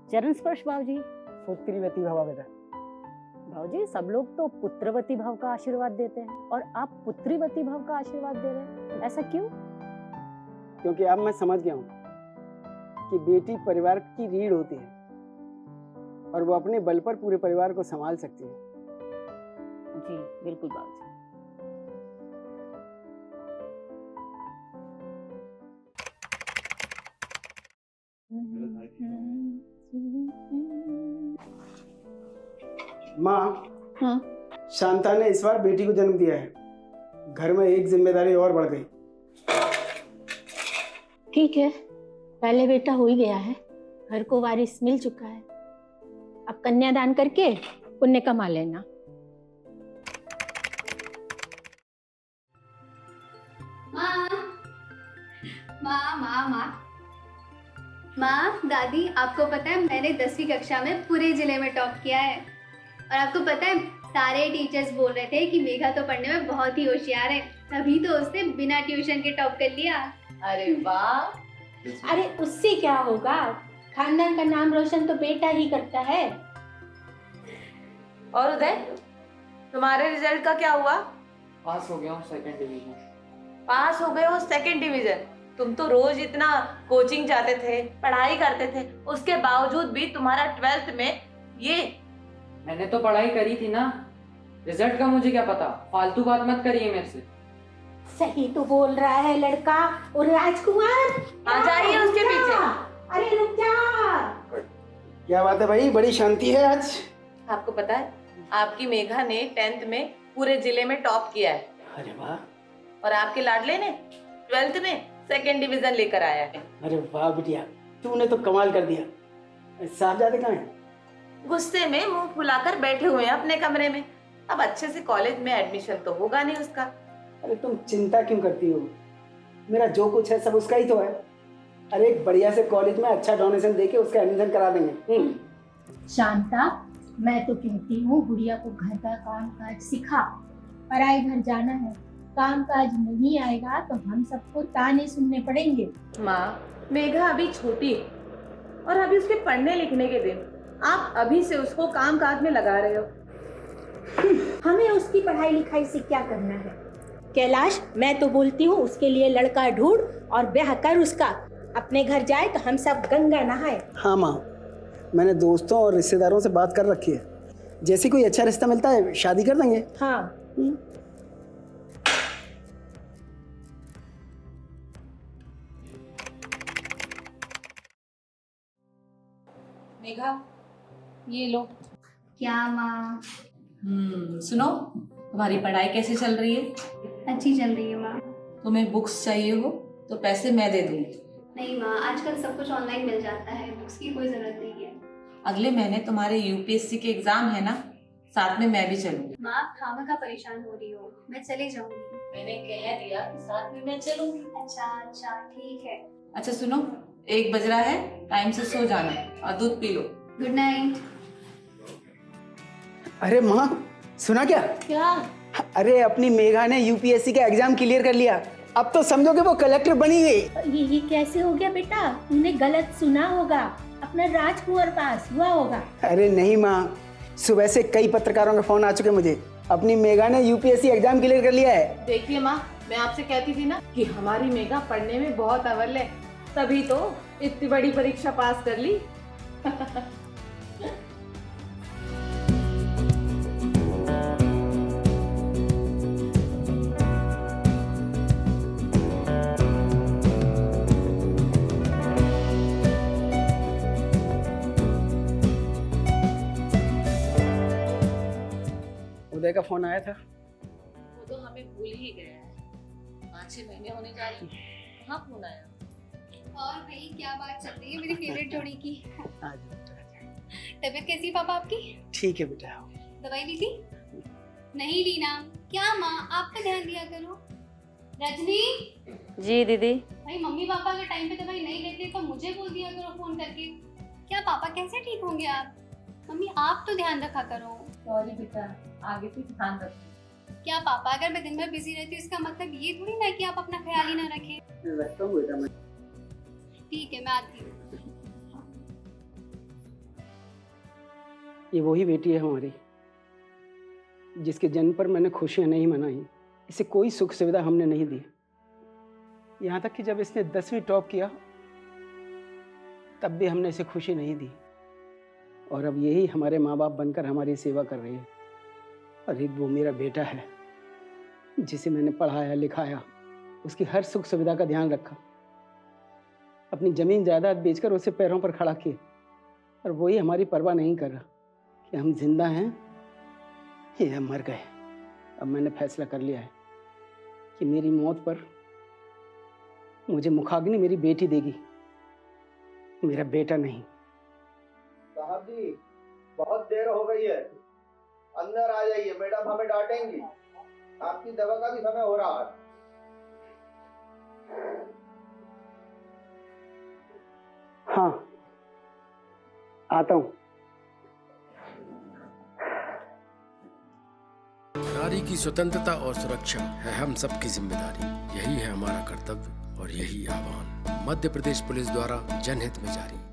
चरण स्पर्श भावजी। पुत्रीवती भवा बेटा। भावजी सब लोग तो पुत्रवती भाव का आशीर्वाद देते हैं और आप पुत्रीवती भाव का आशीर्वाद दे रहे हैं, ऐसा क्यों? क्योंकि अब मैं समझ गया हूँ कि बेटी परिवार की रीढ़ होती है और वो अपने बल पर पूरे परिवार को संभाल सकती है। जी बिल्कुल भावजी। माँ, हाँ शांता ने इस बार बेटी को जन्म दिया है। घर में एक जिम्मेदारी और बढ़ गई। ठीक है, पहले बेटा हो ही गया है, घर को वारिस मिल चुका है। अब कन्यादान करके पुण्य कमा लेना। माँ माँ माँ माँ माँ, दादी, आपको पता है मैंने 10वीं कक्षा में पूरे जिले में टॉप किया है। और आपको पता है सारे टीचर्स बोल रहे थे कि मेघा तो पढ़ने में बहुत ही होशियार है, तभी तो उसने बिना ट्यूशन के टॉप कर लिया। अरे वाह! अरे उससे क्या होगा, खानदान का नाम रोशन तो बेटा ही करता है। और उदय, तुम्हारे रिजल्ट का क्या हुआ? पास हो गया हूँ सेकंड डिवीजन। पास हो गए हो सेकंड डिवीजन? तुम तो रोज इतना कोचिंग जाते थे, पढ़ाई करते थे, उसके बावजूद भी तुम्हारा 12th में ये। मैंने तो पढ़ाई करी थी ना, रिजल्ट का मुझे क्या पता, फालतू बात मत करिए मेरे से। सही तो बोल रहा है लड़का। और राजकुमार आ जाइए उसके पीछे। अरे रुक जा। क्या बात है भाई, बड़ी शांति है आज। आपको पता है आपकी मेघा ने 10th में पूरे जिले में टॉप किया है। अरे वाह। और आपके लाडले ने 12th में सेकंड डिवीजन लेकर आया है। अरे वाह बिटिया, तूने तो कमाल कर दिया। साहबजादे कहाँ हैं? गुस्से में मुंह फुलाकर बैठे हुए हैं अपने कमरे में। अब अच्छे से कॉलेज में एडमिशन तो होगा नहीं उसका। अरे तुम चिंता क्यों करती हो, मेरा जो कुछ है सब उसका ही तो है। अरे एक बढ़िया से कॉलेज में अच्छा डोनेशन देके उसका एडमिशन करा देंगे। शांता, मैं तो कहती हूँ गुड़िया को घर का काम काज सिखा। पराए घर जाना है, काम काज नहीं आएगा तो हम सबको ताने सुनने पड़ेंगे। माँ, मेघा अभी छोटी है और अभी उसके पढ़ने लिखने के दिन, आप अभी से उसको काम काज में लगा रहे हो। हमें उसकी पढ़ाई लिखाई से क्या करना है? कैलाश, मैं तो बोलती हूँ उसके लिए लड़का ढूंढ और ब्याह कर उसका। अपने घर जाए तो हम सब गंगा नहाए। हाँ माँ, मैंने दोस्तों और रिश्तेदारों से बात कर रखी है, जैसे कोई अच्छा रिश्ता मिलता है शादी कर देंगे। हाँ। मेघा, ये लो। क्या माँ? सुनो, तुम्हारी पढ़ाई कैसे चल रही है? अच्छी चल रही है माँ। तुम्हें बुक्स चाहिए हो तो पैसे मैं दे दूंगी। नहीं माँ, आजकल सब कुछ ऑनलाइन मिल जाता है, बुक्स की कोई जरूरत नहीं है। अगले महीने तुम्हारे यूपीएससी के एग्जाम है ना, साथ में मैं भी चलूंगी। माँ, खामखा परेशान हो रही हो, मैं चली जाऊंगी। मैंने कह दिया कि साथ में मैं चलूंगी। अच्छा ठीक है। अच्छा सुनो, 1 बज रहा है, टाइम से सो जाना और दूध पी लो। Good night. अरे माँ, सुना क्या? क्या? अरे अपनी मेघा ने यूपीएससी का एग्जाम क्लियर कर लिया। अब तो समझोगे वो कलेक्टर बनी गई। ये कैसे हो गया बेटा? तुमने गलत सुना होगा, अपना राजकुमार पास हुआ होगा। अरे नहीं माँ, सुबह से कई पत्रकारों के फोन आ चुके मुझे। अपनी मेघा ने यूपीएससी एग्जाम क्लियर कर लिया है। देखिए माँ, मैं आपसे कहती थी ना कि हमारी मेघा पढ़ने में बहुत अव्वल है, तभी तो इतनी बड़ी परीक्षा पास कर ली। उदय का फोन आया था। वो तो हमें भूल ही गया है, 5-6 महीने होने जा रहे हैं। कहाँ फोन आया? और भाई क्या बात चल रही है मेरी फेवरेट जोड़ी की? आ जाओ, आ जाओ। तबीयत कैसी पापा आपकी? ठीक है बेटा। दवाई ली थी? नहीं ली ना? क्या माँ, आप पे ध्यान दिया करो। रजनी, जी दीदी। भाई मम्मी पापा अगर टाइम पे दवाई नहीं लेते तो मुझे बोल दिया करो फोन करके। क्या पापा कैसे ठीक होंगे आप? मम्मी आप तो ध्यान रखा करो। सॉरी बेटा, आगे से ध्यान रखो। क्या पापा, अगर मैं दिन भर बिजी रहती हूँ इसका मतलब ये थोड़ी ना कि आप अपना ख्याल ही ना रखें। रखता हूँ बेटा मैं। ठीक है, मैं आती हूँ। ये वही बेटी है हमारी, जिसके जन्म पर मैंने खुशियां नहीं मनाई। इसे कोई सुख सुविधा हमने नहीं दी। यहाँ तक कि जब इसने 10वीं टॉप किया तब भी हमने इसे खुशी नहीं दी। और अब यही हमारे माँ बाप बनकर हमारी सेवा कर रही है। और एक वो मेरा बेटा है जिसे मैंने पढ़ाया लिखाया, उसकी हर सुख सुविधा का ध्यान रखा, अपनी जमीन जायदाद बेचकर उसे पैरों पर खड़ा किया। और वही हमारी परवाह नहीं कर रहा कि हम जिंदा हैं या मर गए। अब मैंने फैसला कर लिया है कि मेरी मौत पर मुझे मुखाग्नि मेरी बेटी देगी, मेरा बेटा नहीं। साहब जी, बहुत देर हो गई है, अंदर आ जाइए, मैडम हमें डांटेंगी। आपकी दवा का भी समय हो रहा है। हाँ, आता हूँ। नारी की स्वतंत्रता और सुरक्षा है हम सबकी जिम्मेदारी। यही है हमारा कर्तव्य और यही आह्वान। मध्य प्रदेश पुलिस द्वारा जनहित में जारी।